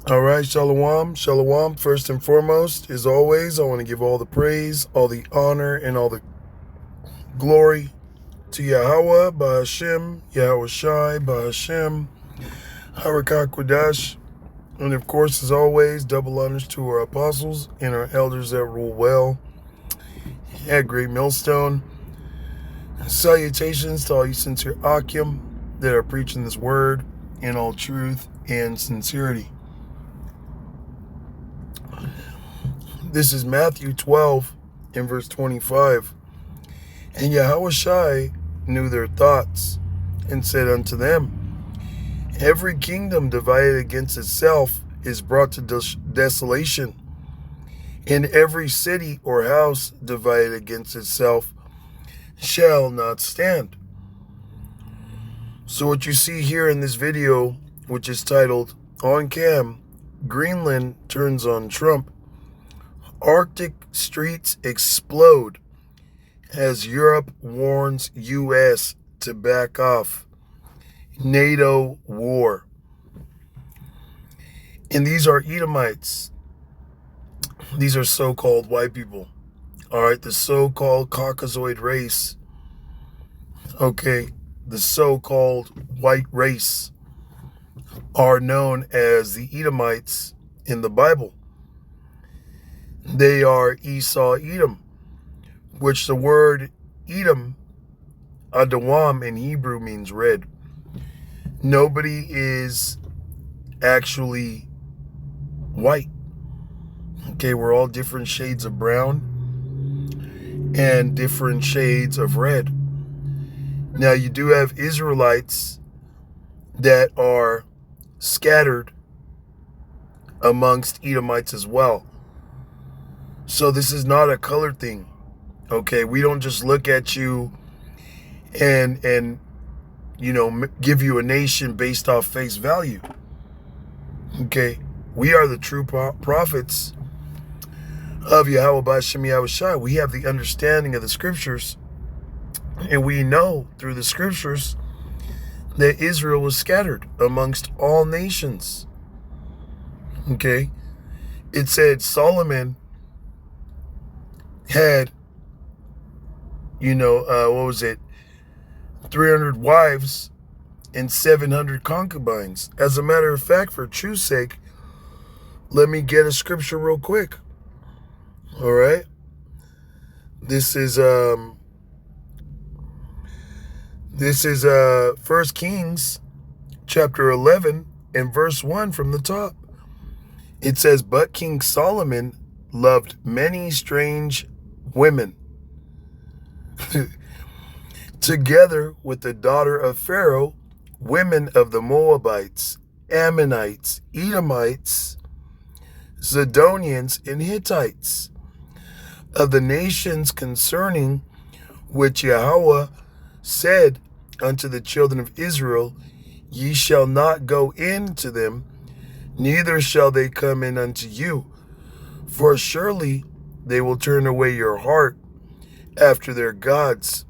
All right, Shalom, Shalom. First and foremost, as always, I want to give all the praise, all the honor, and all the glory to Yahweh, Bahashem, Yahweh Shai, Bahashem, Harakah Kodash. And of course, as always, double honors to our apostles and our elders that rule well at Great Millstone. Salutations to all you sincere Akim that are preaching this word in all truth and sincerity. This is Matthew 12 and verse 25. And Yahweh Shai knew their thoughts and said unto them, Every kingdom divided against itself is brought to desolation, and every city or house divided against itself shall not stand. So what you see here in this video, which is titled On Cam, Greenland Turns on Trump, Arctic streets explode as Europe warns U.S. to back off. NATO war. And these are Edomites. These are so-called white people. All right, the so-called Caucasoid race. Okay, the so-called white race are known as the Edomites in the Bible. They are Esau Edom, which the word Edom, Adawam in Hebrew, means red. Nobody is actually white. Okay, we're all different shades of brown and different shades of red. Now, you do have Israelites that are scattered amongst Edomites as well. So this is not a color thing. Okay, we don't just look at you and give you a nation based off face value. Okay, we are the true prophets of Yahweh B'Shem Yahweh Shai. We have the understanding of the scriptures, and we know through the scriptures that Israel was scattered amongst all nations. Okay, it said Solomon had, 300 wives and 700 concubines. As a matter of fact, for truth's sake, let me get a scripture real quick. All right. This is 1 Kings chapter 11 and verse 1 from the top. It says, But King Solomon loved many strange women, together with the daughter of Pharaoh, women of the Moabites, Ammonites, Edomites, Zidonians, and Hittites, of the nations concerning which Yahweh said unto the children of Israel, Ye shall not go in to them, neither shall they come in unto you, for surely they will turn away your heart after their gods.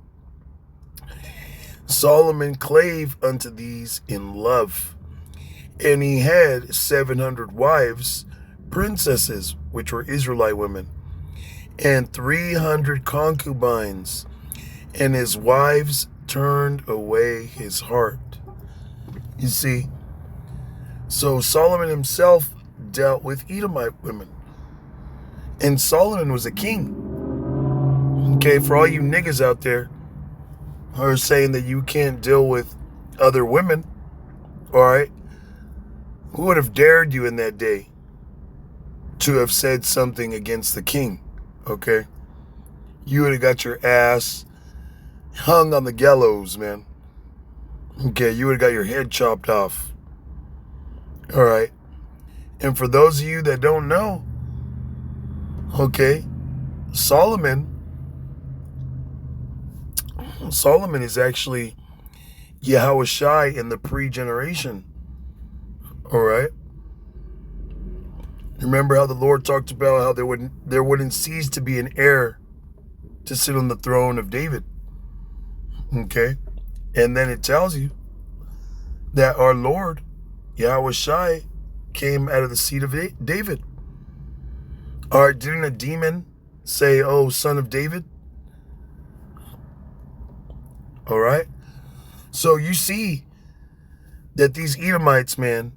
Solomon clave unto these in love, and he had 700 wives, princesses, which were Israelite women, and 300 concubines, and his wives turned away his heart. You see, so Solomon himself dealt with Edomite women, and Solomon was a king. Okay, for all you niggas out there who are saying that you can't deal with other women, all right, who would have dared you in that day to have said something against the king? Okay, you would have got your ass hung on the gallows, man. Okay, you would have got your head chopped off. All right, and for those of you that don't know, okay, Solomon is actually Yahweh Shai in the pre-generation. All right. Remember how the Lord talked about how there wouldn't cease to be an heir to sit on the throne of David. Okay. And then it tells you that our Lord, Yahweh Shai, came out of the seed of David. All right, didn't a demon say, oh, son of David? All right. So you see that these Edomites, man,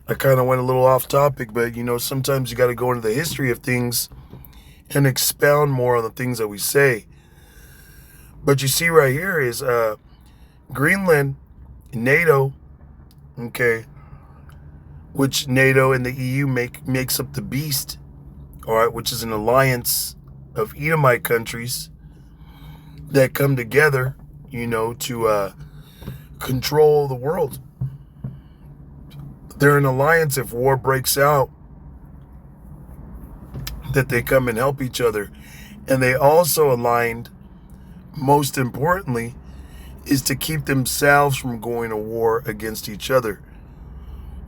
I kind of went a little off topic, but, sometimes you got to go into the history of things and expound more on the things that we say. But you see right here is Greenland, NATO, okay, which NATO and the EU makes up the beast, all right, which is an alliance of Edomite countries that come together, to control the world. They're an alliance. If war breaks out, that they come and help each other. And they also aligned, most importantly, is to keep themselves from going to war against each other.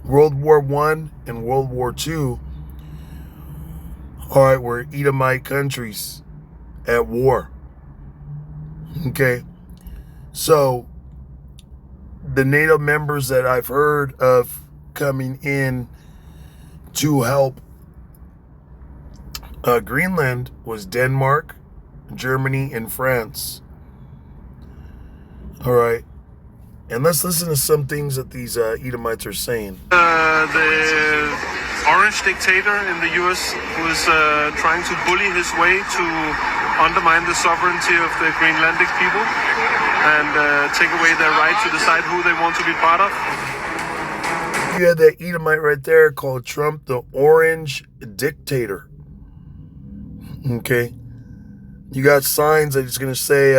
World War I and World War II, all right, were Edomite countries at war. Okay. So the NATO members that I've heard of coming in to help Greenland was Denmark, Germany, and France. All right. And let's listen to some things that these Edomites are saying. The orange dictator in the U.S. who is trying to bully his way to undermine the sovereignty of the Greenlandic people and take away their right to decide who they want to be part of. You had that Edomite right there called Trump the orange dictator. Okay. You got signs that it's going to say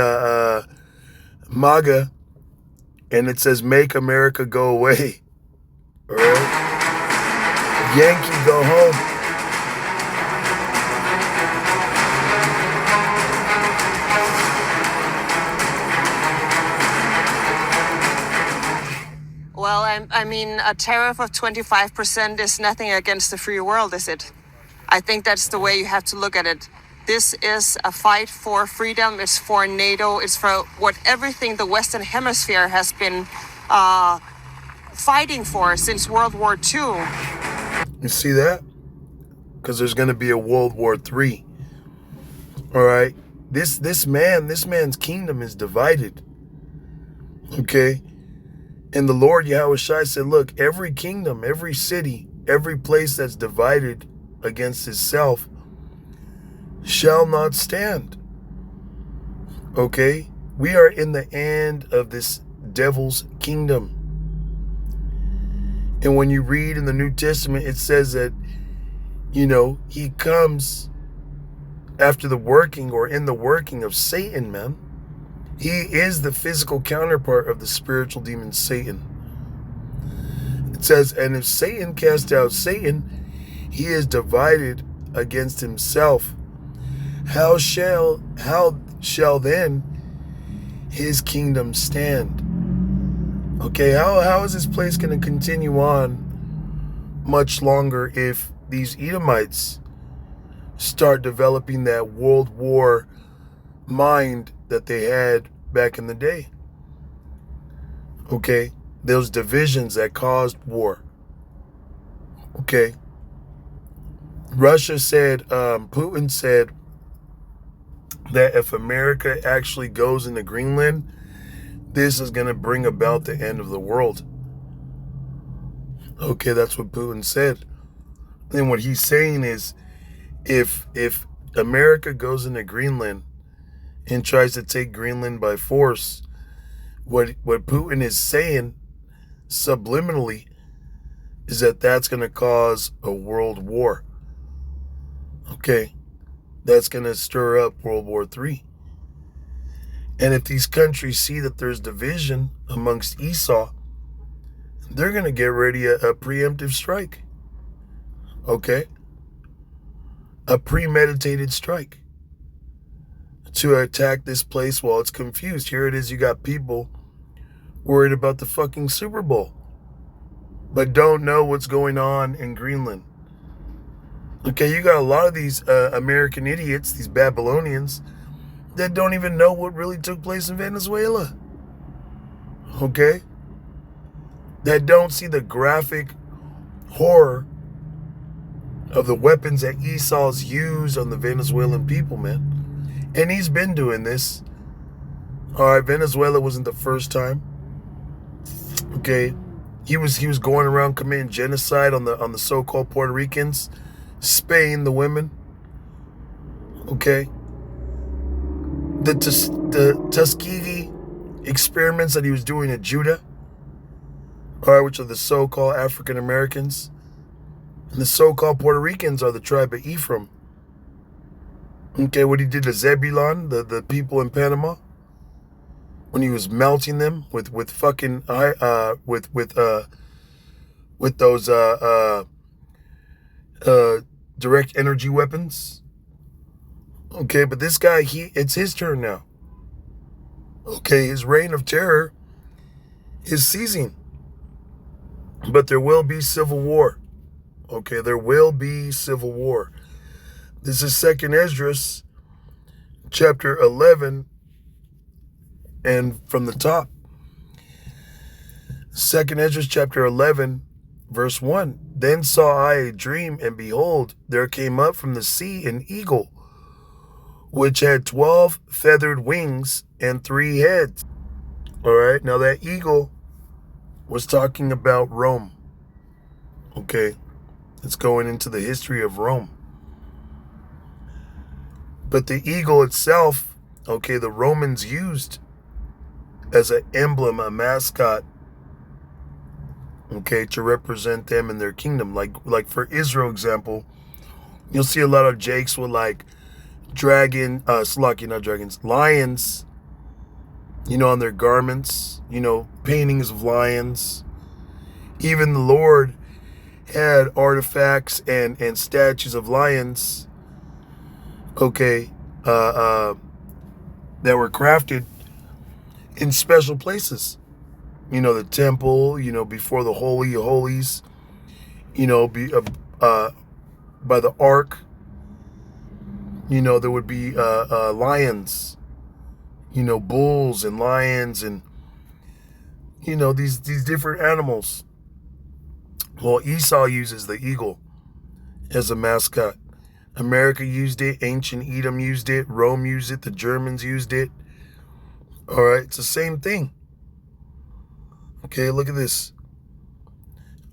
MAGA, and it says make America go away. All right. Yankee go home. Well, I mean, a tariff of 25% is nothing against the free world, is it? I think that's the way you have to look at it. This is a fight for freedom. It's for NATO. It's for what everything the Western Hemisphere has been fighting for since World War II. You see that? Because there's going to be a World War III. All right. This man's kingdom is divided. Okay. And the Lord Yahushua said, look, every kingdom, every city, every place that's divided against itself shall not stand. Okay? We are in the end of this devil's kingdom. And when you read in the New Testament, it says that, he comes after the working or in the working of Satan, man. He is the physical counterpart of the spiritual demon Satan. It says, and if Satan cast out Satan, he is divided against himself. How shall then his kingdom stand? Okay, how is this place going to continue on much longer if these Edomites start developing that World War mind that they had back in the day? Okay, those divisions that caused war. Okay, Russia said, Putin said that if America actually goes into Greenland, this is going to bring about the end of the world. Okay, that's what Putin said. And what he's saying is, if America goes into Greenland and tries to take Greenland by force, what Putin is saying subliminally is that that's going to cause a world war. Okay, that's going to stir up World War III. And if these countries see that there's division amongst Esau, they're going to get ready a preemptive strike. Okay? A premeditated strike to attack this place while it's confused. Here it is, you got people worried about the fucking Super Bowl, but don't know what's going on in Greenland. Okay, you got a lot of these American idiots, these Babylonians, that don't even know what really took place in Venezuela. Okay? That don't see the graphic, horror of the weapons that Esau's used on the Venezuelan people, man. And he's been doing this. All right, Venezuela wasn't the first time. Okay, he was going around committing genocide on the so-called Puerto Ricans, spaying the women. Okay, the Tuskegee experiments that he was doing at Judah, all right, which are the so-called African Americans, and the so-called Puerto Ricans are the tribe of Ephraim. Okay, what he did to Zebulon, the people in Panama, when he was melting them with fucking with those direct energy weapons. Okay, but this guy, it's his turn now. Okay, his reign of terror is ceasing. But there will be civil war. Okay, there will be civil war. This is 2nd Esdras, chapter 11, and from the top. 2nd Esdras, chapter 11, verse 1. Then saw I a dream, and behold, there came up from the sea an eagle, which had 12 feathered wings and 3 heads. All right, now that eagle was talking about Rome. Okay, it's going into the history of Rome. But the eagle itself, okay, the Romans used as an emblem, a mascot, okay, to represent them in their kingdom. Like for Israel example, you'll see a lot of jakes with like lions, on their garments, paintings of lions. Even the Lord had artifacts and statues of lions, okay, that were crafted in special places. The temple, before the Holy of Holies, by the ark, there would be lions, bulls and lions and, these different animals. Well, Esau uses the eagle as a mascot. America used it. Ancient Edom used it. Rome used it. The Germans used it. All right, it's the same thing. Okay, look at this.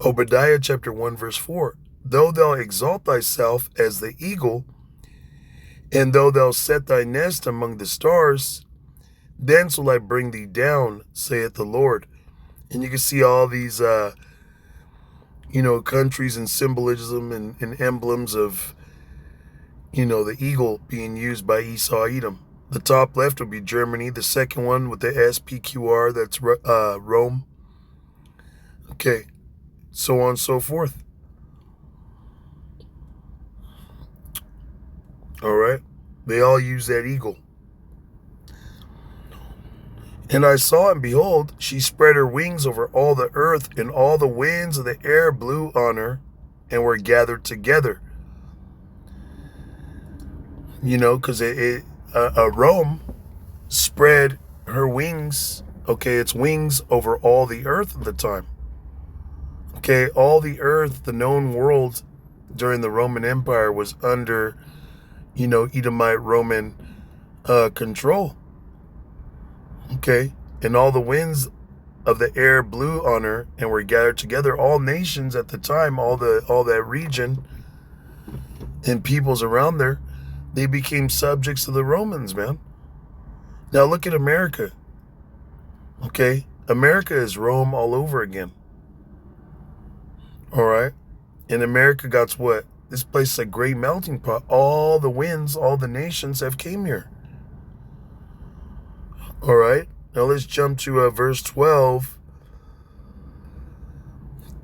Obadiah chapter 1, verse 4. Though thou exalt thyself as the eagle, and though thou set thy nest among the stars, thence will I bring thee down, saith the Lord. And you can see all these, countries and symbolism and emblems of, the eagle being used by Esau Edom. The top left would be Germany. The second one with the SPQR, that's Rome. Okay, so on and so forth. All right, they all use that eagle. And I saw, and behold, she spread her wings over all the earth, and all the winds of the air blew on her, and were gathered together. Because Rome spread her wings, okay, its wings over all the earth at the time. Okay, all the earth, the known world during the Roman Empire was under, Edomite Roman control. Okay, and all the winds of the air blew on her and were gathered together. All nations at the time, all that region and peoples around there, they became subjects of the Romans, man. Now look at America. Okay, America is Rome all over again. All right, and America got what? This place is a great melting pot. All the winds, all the nations have came here. All right, now let's jump to verse 12.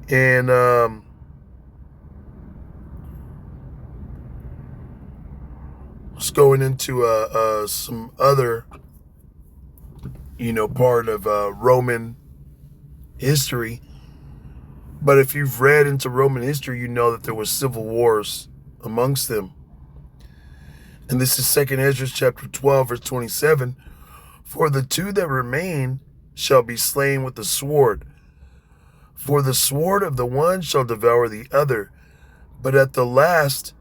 And let's going into some other, part of Roman history. But if you've read into Roman history, you know that there was civil wars amongst them. And this is 2nd Esdras chapter 12, verse 27. For the 2 that remain shall be slain with the sword. For the sword of the one shall devour the other, but at the last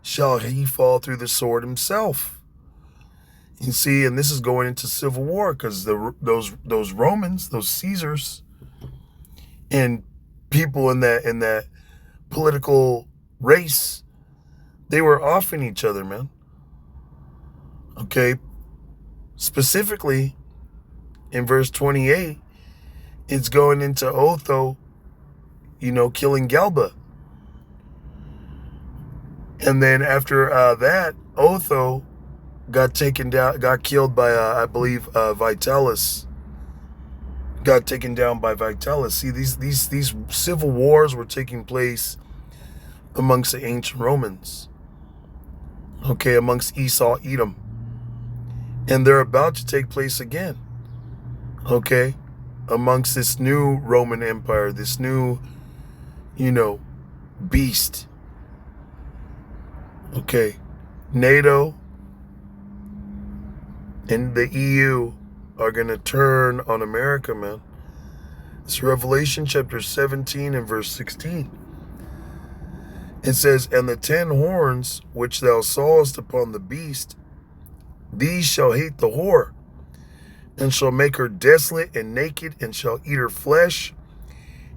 shall he fall through the sword himself. You see, and this is going into civil war because those Romans, those Caesars, and people in that political race, they were offing each other, man. Okay. Specifically, in verse 28, it's going into Otho, killing Galba. And then after that, Otho got killed by, I believe, Vitalis. Got taken down by Vitalis. See, these civil wars were taking place amongst the ancient Romans. Okay, amongst Esau, Edom. And they're about to take place again. Okay, amongst this new Roman Empire, this new, beast. Okay, NATO and the EU are going to turn on America, man. It's Revelation chapter 17 and verse 16. It says, "And the 10 horns which thou sawest upon the beast, these shall hate the whore, and shall make her desolate and naked, and shall eat her flesh,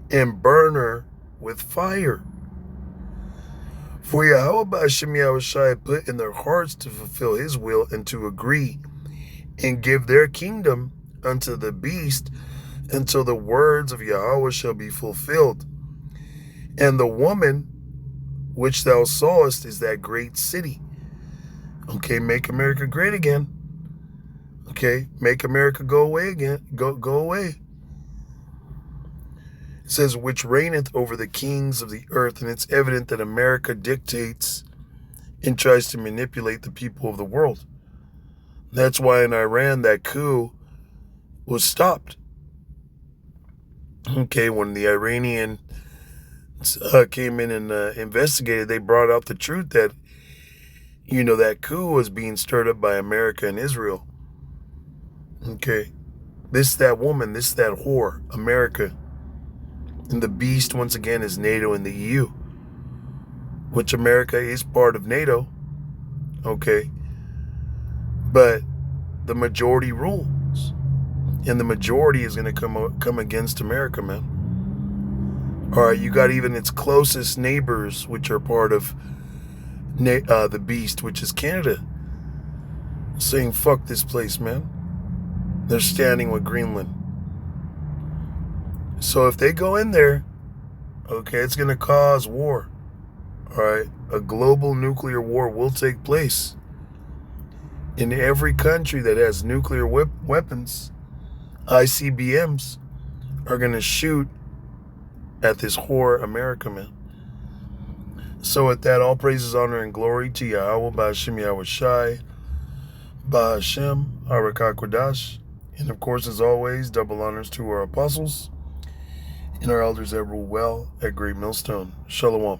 and burn her with fire. For Yahweh Ba'ashem Yahushai put in their hearts to fulfill his will, and to agree, and give their kingdom unto the beast, until the words of Yahweh shall be fulfilled. And the woman which thou sawest is that great city." Okay, make America great again. Okay, make America go away again. Go away. It says, "which reigneth over the kings of the earth." And it's evident that America dictates and tries to manipulate the people of the world. That's why in Iran that coup was stopped. Okay, when the Iranian came in and investigated, they brought out the truth that, that coup was being stirred up by America and Israel. Okay, that woman, that whore, America. And the beast, once again, is NATO and the EU, which America is part of NATO. Okay, but the majority rules, and the majority is going to come against America, man. All right, you got even its closest neighbors, which are part of the beast, which is Canada, saying, "Fuck this place, man." They're standing with Greenland. So if they go in there, okay, it's going to cause war. All right, a global nuclear war will take place. In every country that has nuclear weapons, ICBMs are going to shoot at this whore America, man. So with that, all praises, honor, and glory to Yahweh Ba'ashem Yahushai, Ba'ashem Arakakwadash. And of course, as always, double honors to our apostles and our elders that rule well at Great Millstone. Shalom.